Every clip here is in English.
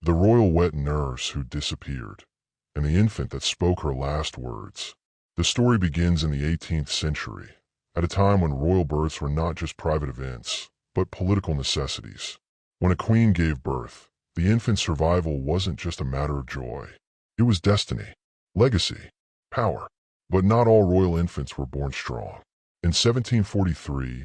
the royal wet nurse who disappeared, and the infant that spoke her last words. The story begins in the 18th century, at a time when royal births were not just private events, but political necessities. When a queen gave birth, the infant's survival wasn't just a matter of joy. It was destiny, legacy, power. But not all royal infants were born strong. In 1743,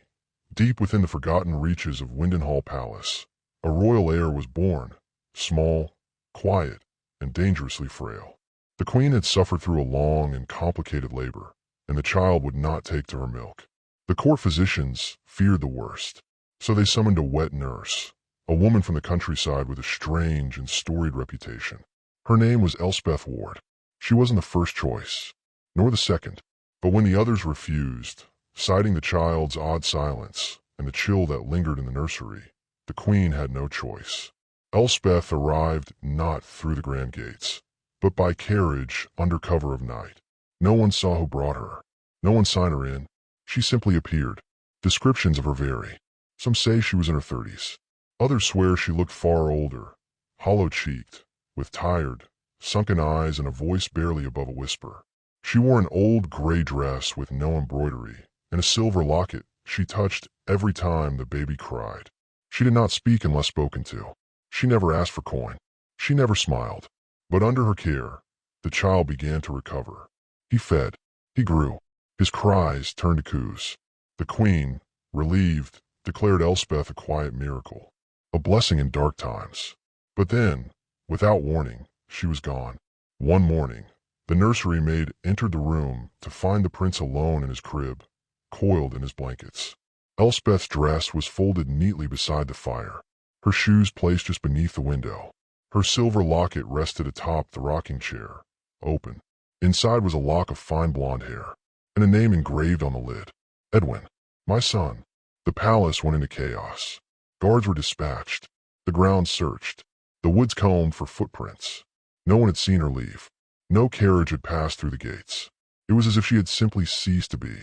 deep within the forgotten reaches of Windenhall Palace, a royal heir was born, small, quiet, and dangerously frail. The queen had suffered through a long and complicated labor, and the child would not take to her milk. The court physicians feared the worst, so they summoned a wet nurse, a woman from the countryside with a strange and storied reputation. Her name was Elspeth Ward. She wasn't the first choice, nor the second, but when the others refused, citing the child's odd silence and the chill that lingered in the nursery, the queen had no choice. Elspeth arrived not through the grand gates, but by carriage under cover of night. No one saw who brought her. No one signed her in. She simply appeared. Descriptions of her vary. Some say she was in her 30s. Others swear she looked far older, hollow-cheeked, with tired, sunken eyes and a voice barely above a whisper. She wore an old gray dress with no embroidery and a silver locket she touched every time the baby cried. She did not speak unless spoken to. She never asked for coin. She never smiled. But under her care, the child began to recover. He fed. He grew. His cries turned to coos. The queen, relieved, declared Elspeth a quiet miracle, a blessing in dark times. But then, without warning, she was gone. One morning, the nursery maid entered the room to find the prince alone in his crib, coiled in his blankets. Elspeth's dress was folded neatly beside the fire, her shoes placed just beneath the window. Her silver locket rested atop the rocking chair, open. Inside was a lock of fine blonde hair, and a name engraved on the lid. Edwyn, my son. The palace went into chaos. Guards were dispatched. The grounds searched. The woods combed for footprints. No one had seen her leave. No carriage had passed through the gates. It was as if she had simply ceased to be.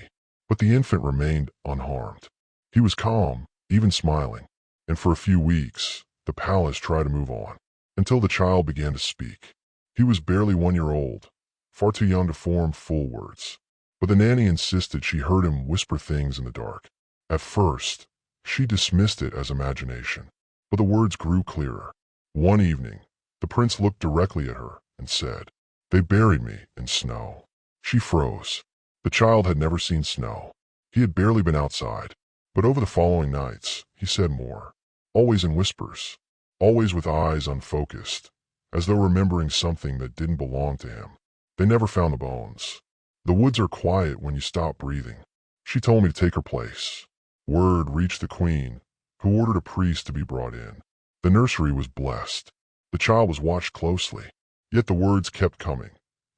But the infant remained unharmed. He was calm, even smiling. And for a few weeks, the palace tried to move on, until the child began to speak. He was barely 1 year old, far too young to form full words. But the nanny insisted she heard him whisper things in the dark. At first, she dismissed it as imagination, but the words grew clearer. One evening, the prince looked directly at her and said, "They buried me in snow." She froze. The child had never seen snow. He had barely been outside. But over the following nights, he said more, always in whispers, always with eyes unfocused, as though remembering something that didn't belong to him. They never found the bones. The woods are quiet when you stop breathing. She told me to take her place. Word reached the queen, who ordered a priest to be brought in. The nursery was blessed. The child was watched closely. Yet the words kept coming,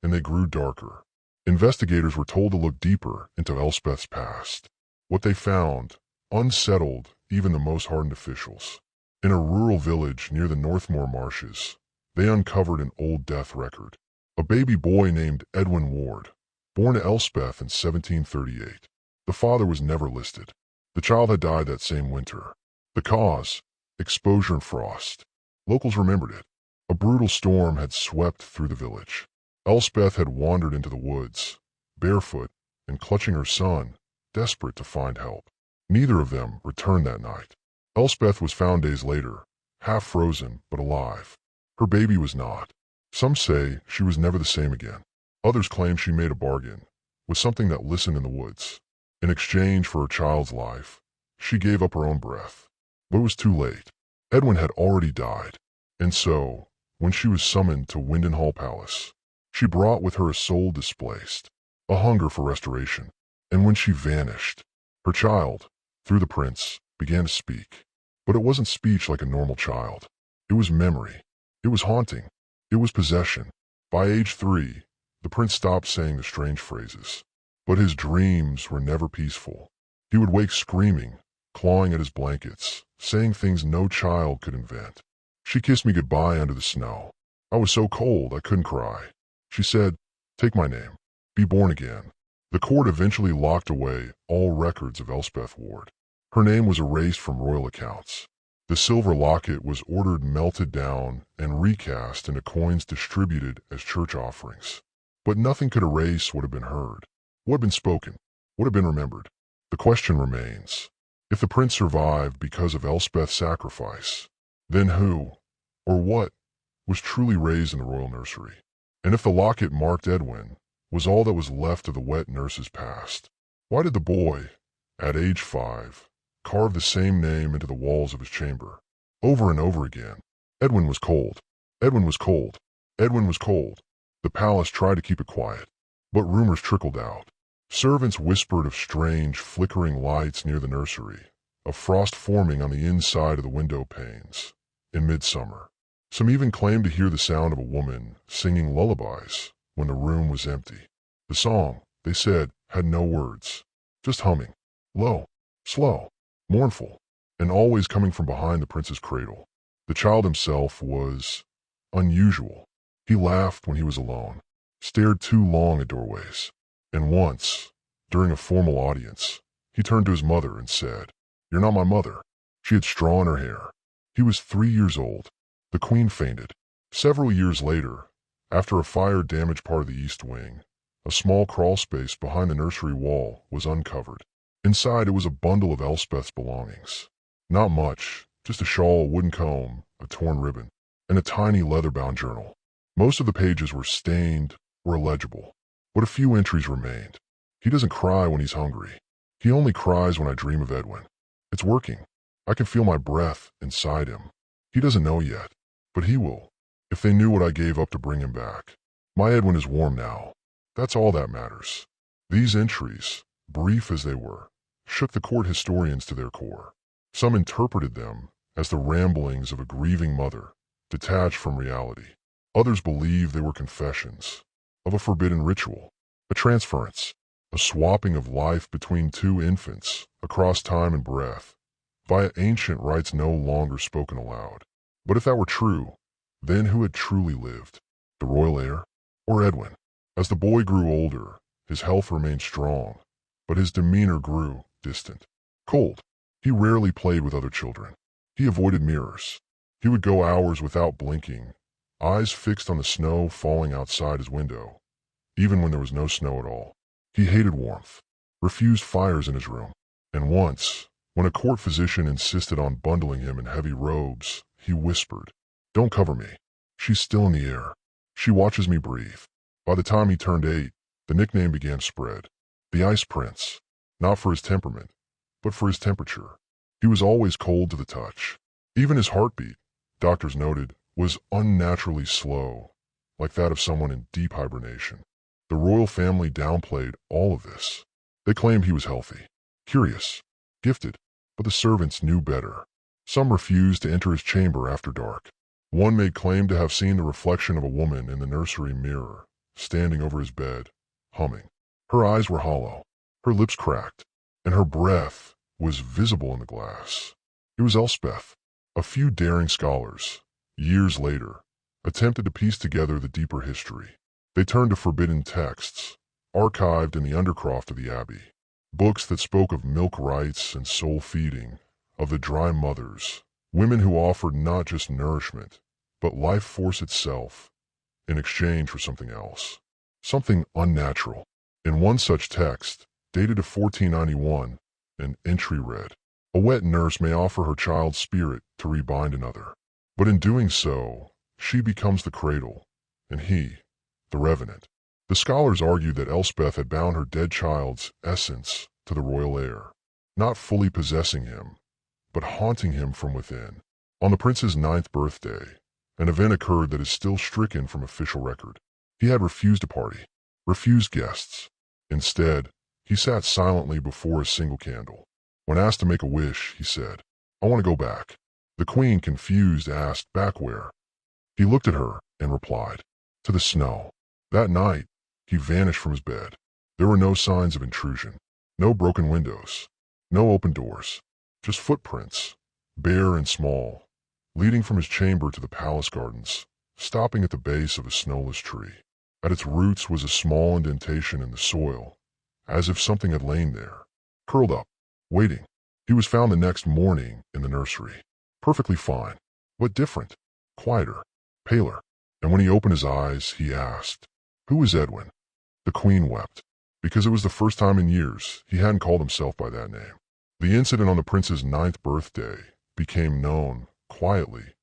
and they grew darker. Investigators were told to look deeper into Elspeth's past. What they found unsettled even the most hardened officials. In a rural village near the Northmore marshes, they uncovered an old death record. A baby boy named Edwyn Ward, born to Elspeth in 1738. The father was never listed. The child had died that same winter. The cause? Exposure and frost. Locals remembered it. A brutal storm had swept through the village. Elspeth had wandered into the woods, barefoot and clutching her son, desperate to find help. Neither of them returned that night. Elspeth was found days later, half frozen but alive. Her baby was not. Some say she was never the same again. Others claim she made a bargain with something that listened in the woods. In exchange for her child's life, she gave up her own breath. But it was too late. Edwyn had already died. And so, when she was summoned to Windenhall Palace, she brought with her a soul displaced, a hunger for restoration. And when she vanished, her child, through the prince, began to speak. But it wasn't speech like a normal child. It was memory. It was haunting. It was possession. By age 3, the prince stopped saying the strange phrases. But his dreams were never peaceful. He would wake screaming, clawing at his blankets, saying things no child could invent. She kissed me goodbye under the snow. I was so cold I couldn't cry. She said, "Take my name. Be born again." The court eventually locked away all records of Elspeth Ward. Her name was erased from royal accounts. The silver locket was ordered melted down and recast into coins distributed as church offerings. But nothing could erase what had been heard, what had been spoken, what had been remembered. The question remains, if the prince survived because of Elspeth's sacrifice, then who, or what, was truly raised in the royal nursery? And if the locket marked Edwyn was all that was left of the wet nurse's past, why did the boy, at age 5, carve the same name into the walls of his chamber? Over and over again, Edwyn was cold. Edwyn was cold. Edwyn was cold. The palace tried to keep it quiet, but rumors trickled out. Servants whispered of strange, flickering lights near the nursery, of frost forming on the inside of the window panes in midsummer. Some even claimed to hear the sound of a woman singing lullabies when the room was empty. The song, they said, had no words, just humming, low, slow, mournful, and always coming from behind the prince's cradle. The child himself was unusual. He laughed when he was alone, stared too long at doorways, and once, during a formal audience, he turned to his mother and said, "You're not my mother." She had straw in her hair. He was 3 years old. The queen fainted. Several years later, after a fire damaged part of the east wing, a small crawl space behind the nursery wall was uncovered. Inside it was a bundle of Elspeth's belongings. Not much, just a shawl, a wooden comb, a torn ribbon, and a tiny leather-bound journal. Most of the pages were stained or illegible, but a few entries remained. He doesn't cry when he's hungry. He only cries when I dream of Edwyn. It's working. I can feel my breath inside him. He doesn't know yet, but he will, if they knew what I gave up to bring him back. My Edwyn is warm now. That's all that matters. These entries, brief as they were, shook the court historians to their core. Some interpreted them as the ramblings of a grieving mother, detached from reality. Others believed they were confessions of a forbidden ritual, a transference, a swapping of life between two infants across time and breath, via ancient rites no longer spoken aloud. But if that were true, then who had truly lived? The royal heir, or Edwyn? As the boy grew older, his health remained strong, but his demeanor grew distant, cold. He rarely played with other children. He avoided mirrors. He would go hours without blinking, eyes fixed on the snow falling outside his window, even when there was no snow at all. He hated warmth, refused fires in his room, and once, when a court physician insisted on bundling him in heavy robes, he whispered, "Don't cover me. She's still in the air. She watches me breathe." By the time he turned 8, the nickname began to spread. The Ice Prince, not for his temperament, but for his temperature. He was always cold to the touch. Even his heartbeat, doctors noted, was unnaturally slow, like that of someone in deep hibernation. The royal family downplayed all of this. They claimed he was healthy, curious, gifted, but the servants knew better. Some refused to enter his chamber after dark. One made claim to have seen the reflection of a woman in the nursery mirror, standing over his bed, humming. Her eyes were hollow, her lips cracked, and her breath was visible in the glass. It was Elspeth. A few daring scholars, years later, attempted to piece together the deeper history. They turned to forbidden texts, archived in the undercroft of the abbey, books that spoke of milk rites and soul feeding, of the dry mothers, women who offered not just nourishment, but life force itself, in exchange for something else, something unnatural. In one such text, dated to 1491, an entry read, "A wet nurse may offer her child's spirit to rebind another, but in doing so, she becomes the cradle, and he, the revenant." The scholars argued that Elspeth had bound her dead child's essence to the royal heir, not fully possessing him, but haunting him from within. On the prince's 9th birthday, an event occurred that is still stricken from official record. He had refused a party, refused guests. Instead, he sat silently before a single candle. When asked to make a wish, he said, "I want to go back." The queen, confused, asked, "Back where?" He looked at her and replied, "To the snow." That night, he vanished from his bed. There were no signs of intrusion, no broken windows, no open doors, just footprints, bare and small, leading from his chamber to the palace gardens, stopping at the base of a snowless tree. At its roots was a small indentation in the soil, as if something had lain there, curled up, waiting. He was found the next morning in the nursery. Perfectly fine, but different, quieter, paler. And when he opened his eyes, he asked, "Who is Edwyn?" The Queen wept, because it was the first time in years he hadn't called himself by that name. The incident on the prince's 9th birthday became known, quietly,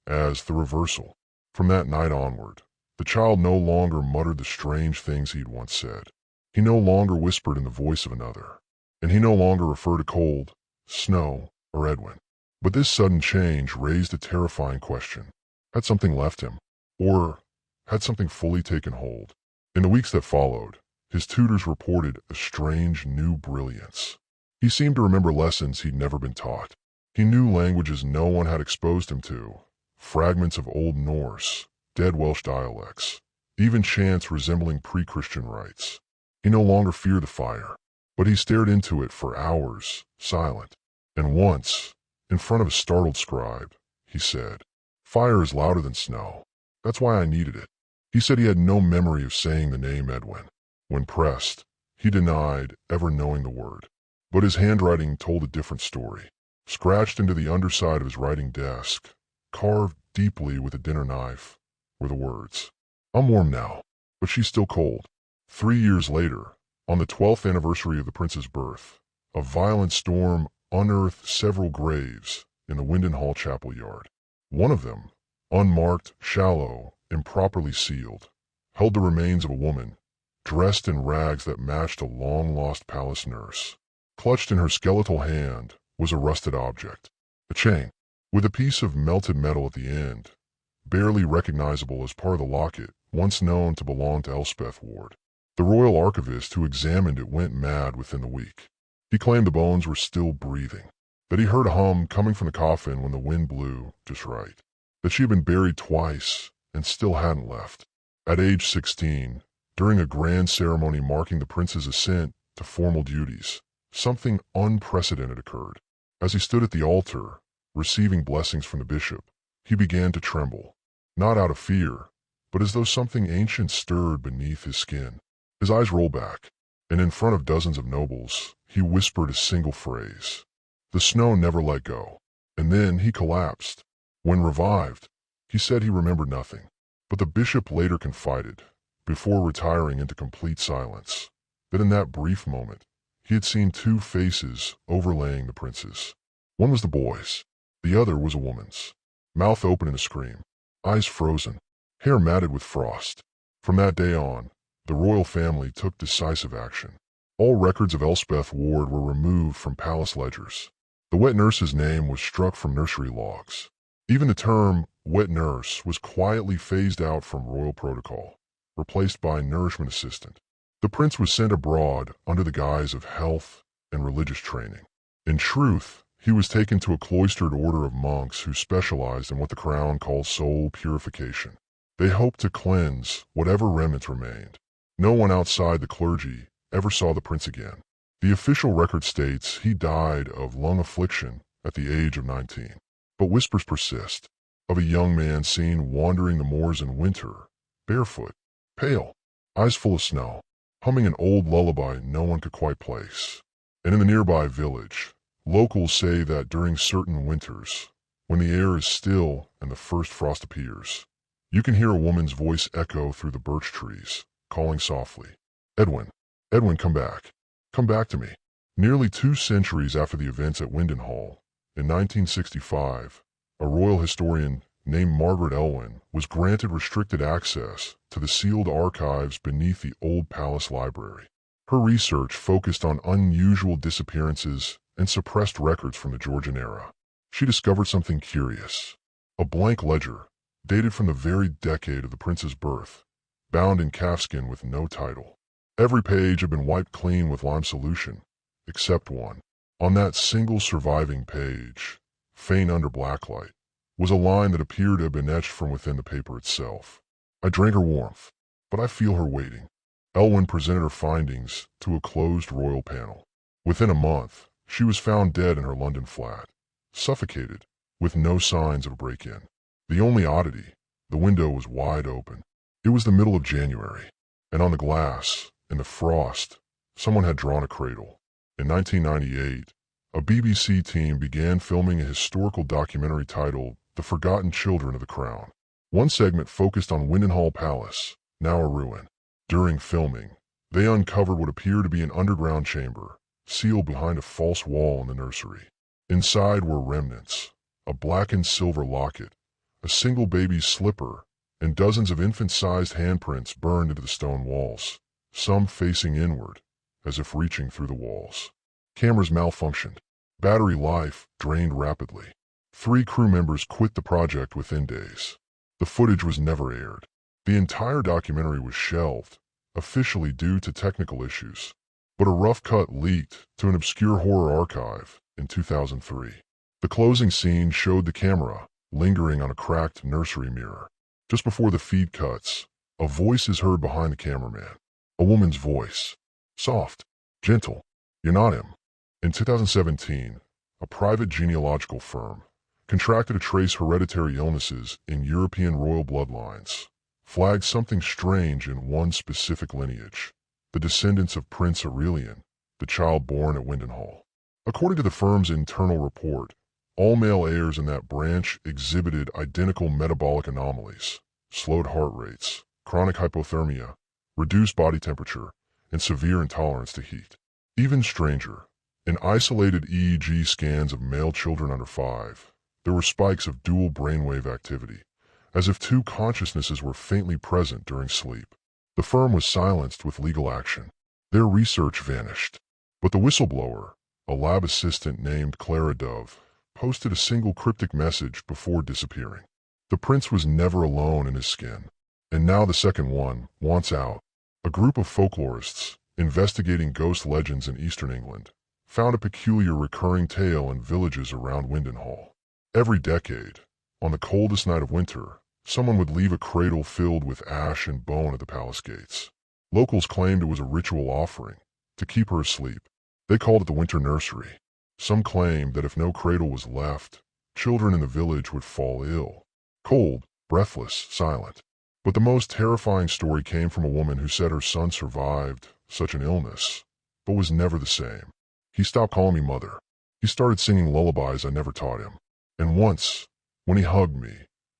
as the reversal. From that night onward, the child no longer muttered the strange things he'd once said. He no longer whispered in the voice of another, and he no longer referred to cold, snow, or Edwyn. But this sudden change raised a terrifying question. Had something left him? Or had something fully taken hold? In the weeks that followed, his tutors reported a strange new brilliance. He seemed to remember lessons he'd never been taught. He knew languages no one had exposed him to, fragments of Old Norse, dead Welsh dialects, even chants resembling pre-Christian rites. He no longer feared the fire, but he stared into it for hours, silent. And once, in front of a startled scribe, he said, "Fire is louder than snow. That's why I needed it." He said he had no memory of saying the name Edwyn. When pressed, he denied ever knowing the word. But his handwriting told a different story. Scratched into the underside of his writing desk, carved deeply with a dinner knife, were the words, "I'm warm now, but she's still cold." 3 years later, on the 12th anniversary of the prince's birth, a violent storm unearthed several graves in the Windenhall chapel yard. One of them, unmarked, shallow, improperly sealed, held the remains of a woman, dressed in rags that matched a long-lost palace nurse. Clutched in her skeletal hand was a rusted object, a chain, with a piece of melted metal at the end, barely recognizable as part of the locket once known to belong to Elspeth Ward. The royal archivist who examined it went mad within the week. He claimed the bones were still breathing, that he heard a hum coming from the coffin when the wind blew just right, that she had been buried twice and still hadn't left. At age 16, during a grand ceremony marking the prince's ascent to formal duties, something unprecedented occurred. As he stood at the altar, receiving blessings from the bishop, he began to tremble, not out of fear, but as though something ancient stirred beneath his skin. His eyes rolled back, and in front of dozens of nobles, he whispered a single phrase. The snow never let go, and then he collapsed. When revived, he said he remembered nothing, but the bishop later confided, before retiring into complete silence, that in that brief moment, he had seen two faces overlaying the prince's. One was the boy's, the other was a woman's, mouth open in a scream, eyes frozen, hair matted with frost. From that day on, the royal family took decisive action. All records of Elspeth Ward were removed from palace ledgers. The wet nurse's name was struck from nursery logs. Even the term wet nurse was quietly phased out from royal protocol, replaced by nourishment assistant. The prince was sent abroad under the guise of health and religious training. In truth, he was taken to a cloistered order of monks who specialized in what the crown calls soul purification. They hoped to cleanse whatever remnants remained. No one outside the clergy ever saw the prince again. The official record states he died of lung affliction at the age of 19. But whispers persist of a young man seen wandering the moors in winter, barefoot, pale, eyes full of snow, humming an old lullaby no one could quite place. And in the nearby village, locals say that during certain winters, when the air is still and the first frost appears, you can hear a woman's voice echo through the birch trees, calling softly, "Edwyn, Edwyn, come back. Come back to me." Nearly 2 centuries after the events at Windenhall, in 1965, a royal historian named Margaret Elwyn was granted restricted access to the sealed archives beneath the old palace library. Her research focused on unusual disappearances and suppressed records from the Georgian era. She discovered something curious, a blank ledger dated from the very decade of the prince's birth, bound in calfskin with no title. Every page had been wiped clean with lime solution, except one. On that single surviving page, faint under blacklight, was a line that appeared to have been etched from within the paper itself. "I drank her warmth, but I feel her waiting." Elwyn presented her findings to a closed royal panel. Within a month, she was found dead in her London flat, suffocated, with no signs of a break-in. The only oddity, the window was wide open. It was the middle of January, and on the glass, in the frost, someone had drawn a cradle. In 1998, a BBC team began filming a historical documentary titled The Forgotten Children of the Crown. One segment focused on Windenhall Palace, now a ruin. During filming, they uncovered what appeared to be an underground chamber, sealed behind a false wall in the nursery. Inside were remnants, a blackened silver locket, a single baby's slipper, and dozens of infant-sized handprints burned into the stone walls, some facing inward, as if reaching through the walls. Cameras malfunctioned. Battery life drained rapidly. 3 crew members quit the project within days. The footage was never aired. The entire documentary was shelved, officially due to technical issues, but a rough cut leaked to an obscure horror archive in 2003. The closing scene showed the camera lingering on a cracked nursery mirror. Just before the feed cuts, a voice is heard behind the cameraman. A woman's voice. Soft, gentle. You're not him. In 2017, a private genealogical firm contracted to trace hereditary illnesses in European royal bloodlines, flagged something strange in one specific lineage, the descendants of Prince Aurelian, the child born at Windenhall. According to the firm's internal report, all male heirs in that branch exhibited identical metabolic anomalies, slowed heart rates, chronic hypothermia, reduced body temperature, and severe intolerance to heat. Even stranger, in isolated EEG scans of male children under 5, there were spikes of dual brainwave activity, as if 2 consciousnesses were faintly present during sleep. The firm was silenced with legal action. Their research vanished. But the whistleblower, a lab assistant named Clara Dove, posted a single cryptic message before disappearing. The prince was never alone in his skin, and now the second one wants out. A group of folklorists, investigating ghost legends in eastern England, found a peculiar recurring tale in villages around Windenhall. Every decade, on the coldest night of winter, someone would leave a cradle filled with ash and bone at the palace gates. Locals claimed it was a ritual offering to keep her asleep. They called it the winter nursery. Some claimed that if no cradle was left, children in the village would fall ill. Cold, breathless, silent. But the most terrifying story came from a woman who said her son survived such an illness, but was never the same. He stopped calling me mother. He started singing lullabies I never taught him. And once, when he hugged me,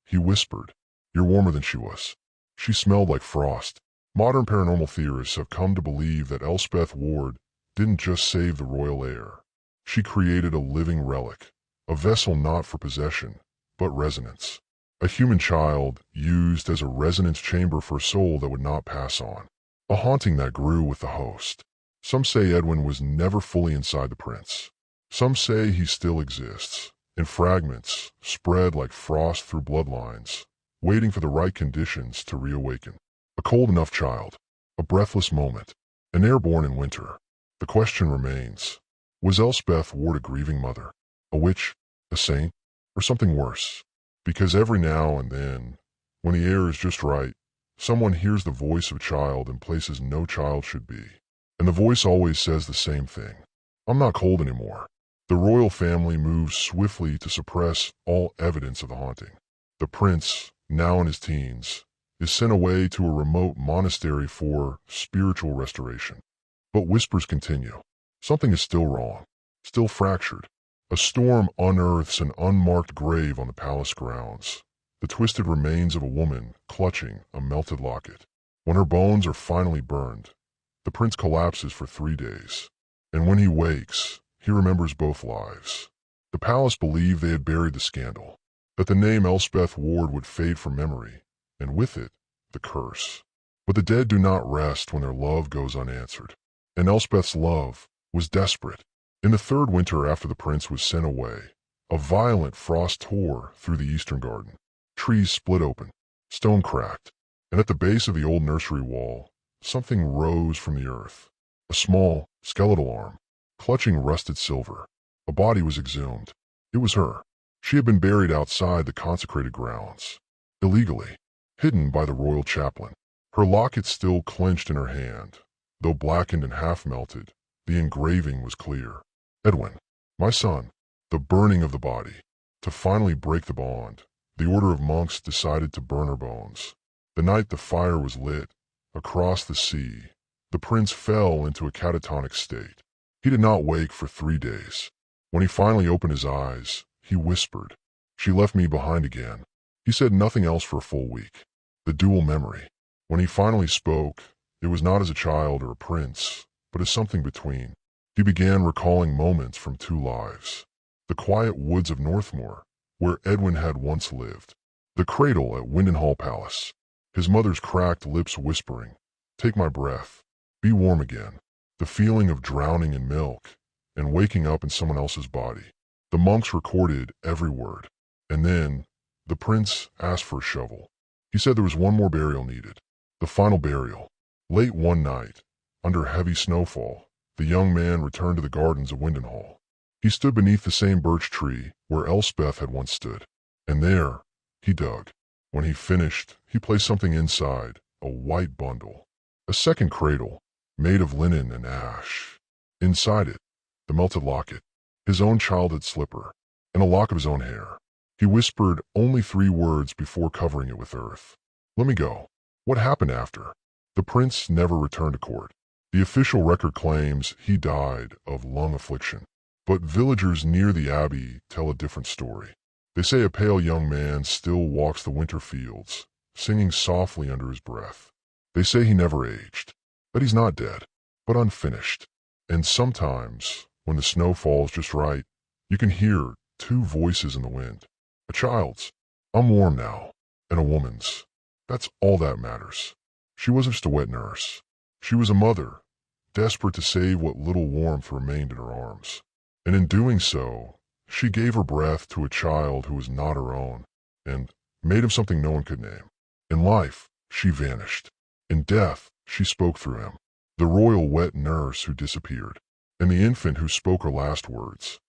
he whispered, "You're warmer than she was." She smelled like frost. Modern paranormal theorists have come to believe that Elspeth Ward didn't just save the royal heir. She created a living relic, a vessel not for possession, but resonance. A human child used as a resonance chamber for a soul that would not pass on. A haunting that grew with the host. Some say Edwyn was never fully inside the prince. Some say he still exists, in fragments, spread like frost through bloodlines, waiting for the right conditions to reawaken. A cold enough child, a breathless moment, an heir born in winter. The question remains, was Elspeth Ward a grieving mother, a witch, a saint, or something worse? Because every now and then, when the air is just right, someone hears the voice of a child in places no child should be. And the voice always says the same thing. I'm not cold anymore. The royal family moves swiftly to suppress all evidence of the haunting. The prince, now in his teens, is sent away to a remote monastery for spiritual restoration. But whispers continue. Something is still wrong, still fractured. A storm unearths an unmarked grave on the palace grounds, the twisted remains of a woman clutching a melted locket. When her bones are finally burned, the prince collapses for 3 days, and when he wakes, he remembers both lives. The palace believed they had buried the scandal, that the name Elspeth Ward would fade from memory, and with it, the curse. But the dead do not rest when their love goes unanswered, and Elspeth's love was desperate. In the 3rd winter after the prince was sent away, a violent frost tore through the eastern garden. Trees split open, stone cracked, and at the base of the old nursery wall, something rose from the earth. A small, skeletal arm, clutching rusted silver. A body was exhumed. It was her. She had been buried outside the consecrated grounds, illegally, hidden by the royal chaplain. Her locket still clenched in her hand. Though blackened and half-melted, the engraving was clear. Edwyn, my son. The burning of the body. To finally break the bond, the order of monks decided to burn her bones. The night the fire was lit, across the sea, the prince fell into a catatonic state. He did not wake for 3 days. When he finally opened his eyes, he whispered, "She left me behind again." He said nothing else for a full week. The dual memory. When he finally spoke, it was not as a child or a prince, but as something between. He began recalling moments from two lives. The quiet woods of Northmoor, where Edwyn had once lived. The cradle at Windenhall Palace. His mother's cracked lips whispering, "Take my breath. Be warm again." The feeling of drowning in milk and waking up in someone else's body. The monks recorded every word. And then, the prince asked for a shovel. He said there was one more burial needed. The final burial. Late one night, under heavy snowfall, the young man returned to the gardens of Windenhall. He stood beneath the same birch tree where Elspeth had once stood. And there, he dug. When he finished, he placed something inside, a white bundle. A second cradle, made of linen and ash. Inside it, the melted locket, his own childhood slipper, and a lock of his own hair. He whispered only 3 words before covering it with earth. "Let me go." What happened after? The prince never returned to court. The official record claims he died of lung affliction. But villagers near the abbey tell a different story. They say a pale young man still walks the winter fields, singing softly under his breath. They say he never aged, that he's not dead, but unfinished. And sometimes, when the snow falls just right, you can hear 2 voices in the wind. A child's, "I'm warm now," and a woman's. That's all that matters. She wasn't just a wet nurse. She was a mother, desperate to save what little warmth remained in her arms. And in doing so, she gave her breath to a child who was not her own, and made him something no one could name. In life, she vanished. In death, she spoke through him. The royal wet nurse who disappeared, and the infant who spoke her last words.